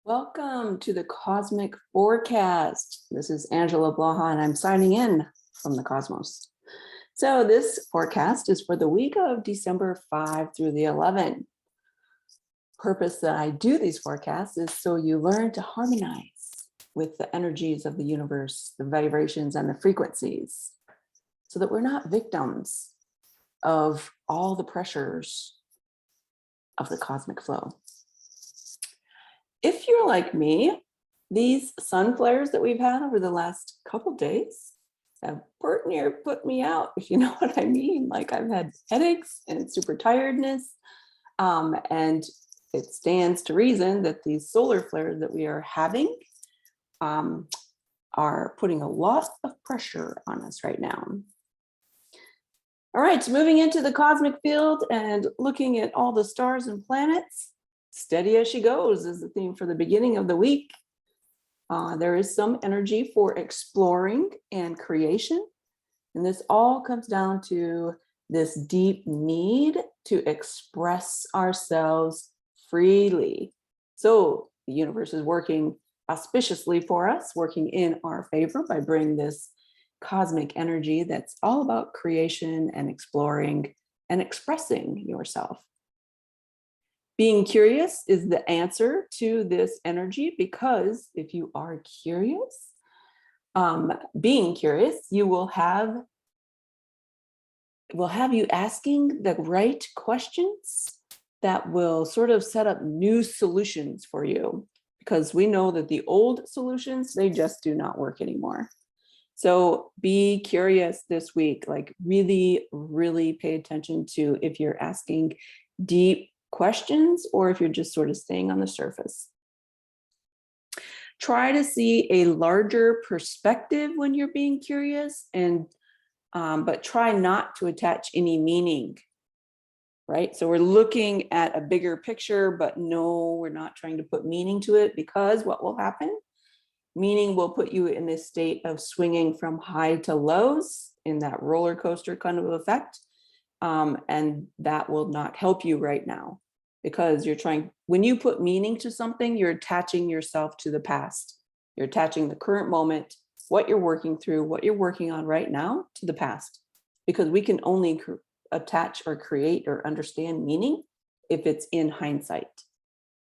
Welcome to the Cosmic Forecast. This is Angela Blaha, and I'm signing in from the cosmos. So this forecast is for the week of December 5 through the 11th. Purpose that I do these forecasts is so you learn to harmonize with the energies of the universe, the vibrations and the frequencies, so that we're not victims of all the pressures of the cosmic flow. If you're like me, these sun flares that we've had over the last couple days have pretty near put me out, if you know what I mean. Like I've had headaches and super tiredness. And it stands to reason that these solar flares that we are having are putting a lot of pressure on us right now. All right, so moving into the cosmic field and looking at all the stars and planets. Steady as she goes is the theme for the beginning of the week. There is some energy for exploring and creation. And this all comes down to this deep need to express ourselves freely. So the universe is working auspiciously for us, working in our favor by bringing this cosmic energy that's all about creation and exploring and expressing yourself. Being curious is the answer to this energy, because if you are curious, being curious, will have you asking the right questions that will sort of set up new solutions for you, because we know that the old solutions, they just do not work anymore. So be curious this week, like really, really pay attention to if you're asking deep questions or if you're just sort of staying on the surface. Try to see a larger perspective when you're being curious, and but try not to attach any meaning, right? So we're looking at a bigger picture, but no, we're not trying to put meaning to it, because what will happen? Meaning will put you in this state of swinging from high to lows in that roller coaster kind of effect. And that will not help you right now, because when you put meaning to something, you're attaching yourself to the past. You're attaching the current moment, what you're working through, what you're working on right now, to the past, because we can only attach or create or understand meaning if it's in hindsight.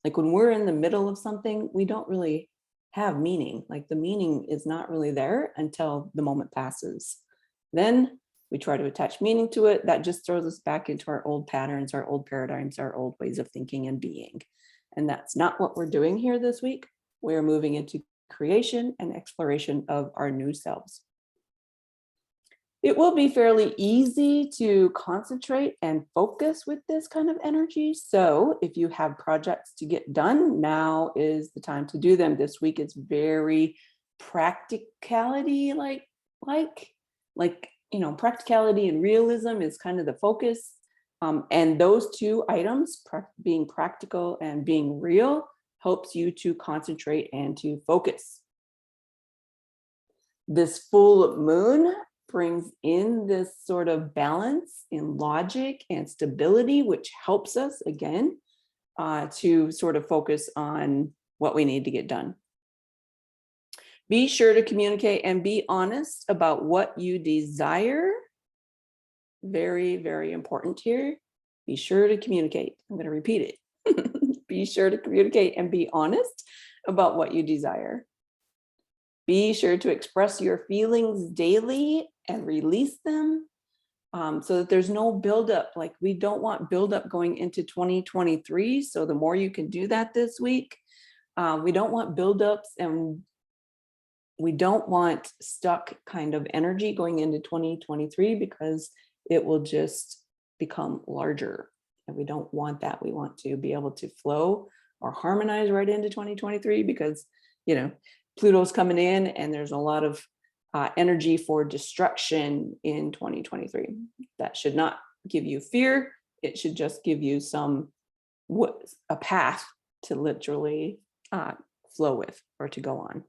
Like when we're in the middle of something, we don't really have meaning. Like the meaning is not really there until the moment passes. Then we try to attach meaning to it. That just throws us back into our old patterns, our old paradigms, our old ways of thinking and being. And that's not what we're doing here this week. We're moving into creation and exploration of our new selves. It will be fairly easy to concentrate and focus with this kind of energy. So if you have projects to get done, now is the time to do them. This week is very practicality, like practicality and realism is kind of the focus. And those two items, being practical and being real, helps you to concentrate and to focus. This full moon brings in this sort of balance in logic and stability, which helps us again to sort of focus on what we need to get done. Be sure to communicate and be honest about what you desire. Very, very important here. Be sure to communicate. I'm going to repeat it. Be sure to communicate and be honest about what you desire. Be sure to express your feelings daily and release them, so that there's no buildup. Like we don't want buildup going into 2023. So the more you can do that this week, we don't want buildups, and we don't want stuck kind of energy going into 2023, because it will just become larger. And we don't want that. We want to be able to flow or harmonize right into 2023, because, Pluto's coming in and there's a lot of energy for destruction in 2023. That should not give you fear. It should just give you a path to literally flow with, or to go on.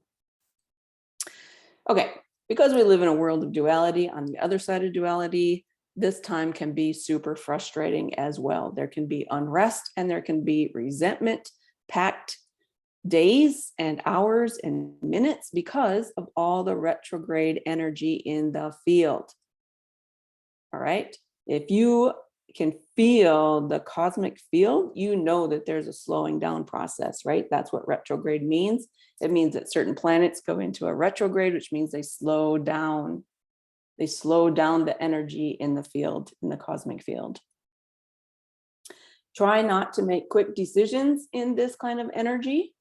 Okay, because we live in a world of duality, on the other side of duality, this time can be super frustrating as well. There can be unrest and there can be resentment packed days and hours and minutes because of all the retrograde energy in the field. All right. If you can feel the cosmic field, you know that there's a slowing down process, right? That's what retrograde means. It means that certain planets go into a retrograde, which means they slow down. They slow down the energy in the field, in the cosmic field. Try not to make quick decisions in this kind of energy.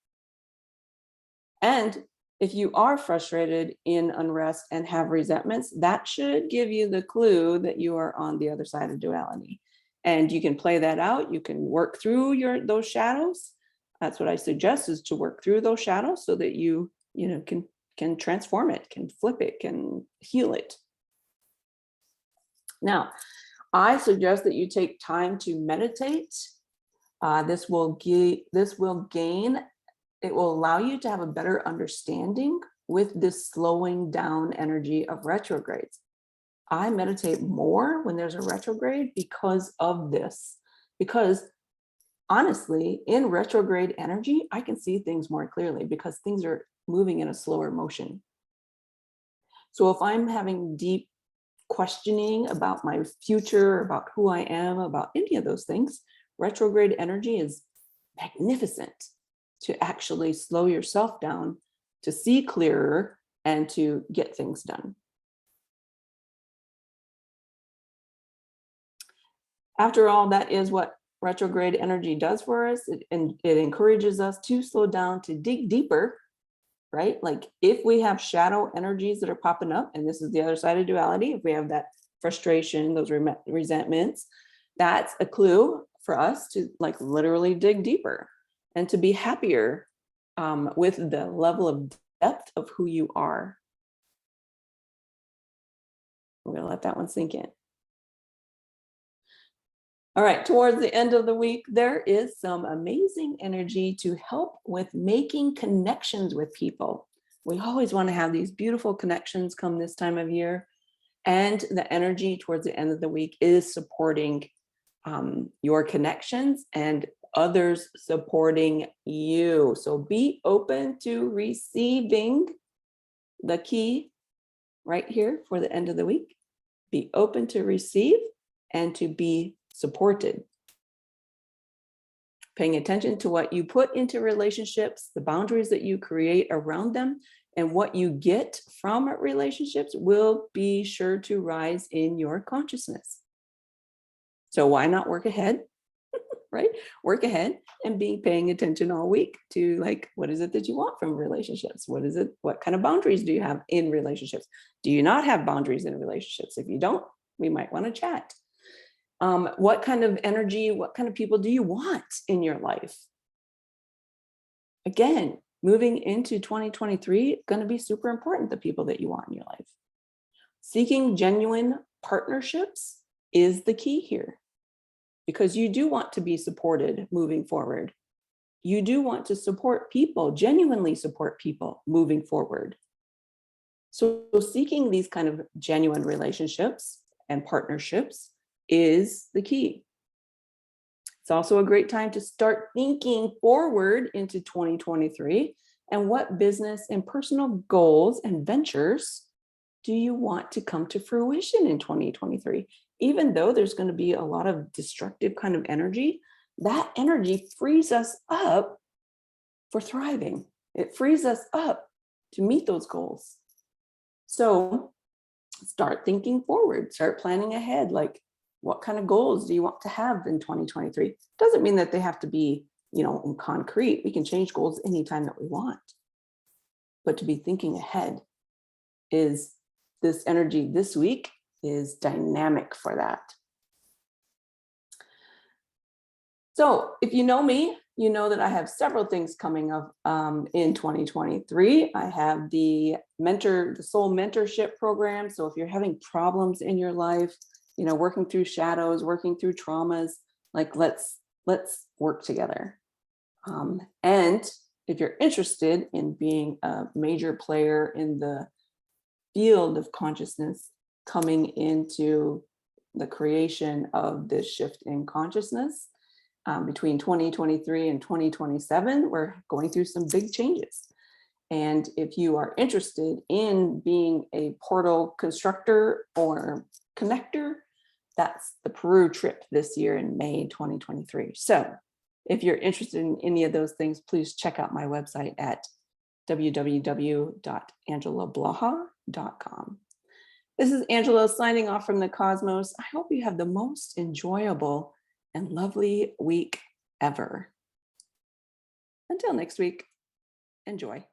And if you are frustrated in unrest and have resentments, that should give you the clue that you are on the other side of duality. And you can play that out. You can work through those shadows. That's what I suggest, is to work through those shadows so that you can transform it, can flip it, can heal it. Now, I suggest that you take time to meditate. This will allow you to have a better understanding with this slowing down energy of retrogrades. I meditate more when there's a retrograde because of this. Because honestly, in retrograde energy, I can see things more clearly because things are moving in a slower motion. So if I'm having deep questioning about my future, about who I am, about any of those things, retrograde energy is magnificent to actually slow yourself down, to see clearer, and to get things done. After all, that is what retrograde energy does for us. It encourages us to slow down, to dig deeper, right? Like if we have shadow energies that are popping up, and this is the other side of duality, if we have that frustration, those resentments, that's a clue for us to like literally dig deeper and to be happier with the level of depth of who you are. We're going to let that one sink in. All right, towards the end of the week, there is some amazing energy to help with making connections with people. We always want to have these beautiful connections come this time of year. And the energy towards the end of the week is supporting your connections and others supporting you. So be open to receiving the key right here for the end of the week. Be open to receive and to be supported. Paying attention to what you put into relationships, the boundaries that you create around them, and what you get from relationships will be sure to rise in your consciousness. So why not work ahead, right? Work ahead and be paying attention all week to like, what is it that you want from relationships? What kind of boundaries do you have in relationships? Do you not have boundaries in relationships? If you don't, we might want to chat. What kind of energy, what kind of people do you want in your life? Again, moving into 2023, going to be super important, the people that you want in your life. Seeking genuine partnerships is the key here, because you do want to be supported moving forward. You do want to support people, genuinely support people moving forward. So seeking these kind of genuine relationships and partnerships is the key. It's also a great time to start thinking forward into 2023 and what business and personal goals and ventures do you want to come to fruition in 2023? Even though there's going to be a lot of destructive kind of energy, that energy frees us up for thriving. It frees us up to meet those goals. So start thinking forward, start planning ahead. Like, what kind of goals do you want to have in 2023? Doesn't mean that they have to be, in concrete. We can change goals anytime that we want. But to be thinking ahead is this energy this week is dynamic for that. So if you know me, you know that I have several things coming up in 2023. I have the soul mentorship program. So if you're having problems in your life, working through shadows, working through traumas, like let's work together. And if you're interested in being a major player in the field of consciousness, coming into the creation of this shift in consciousness, between 2023 and 2027, we're going through some big changes. And if you are interested in being a portal constructor or connector, that's the Peru trip this year in May 2023. So if you're interested in any of those things, please check out my website at www.angelablaha.com. This is Angela signing off from the cosmos. I hope you have the most enjoyable and lovely week ever. Until next week, enjoy.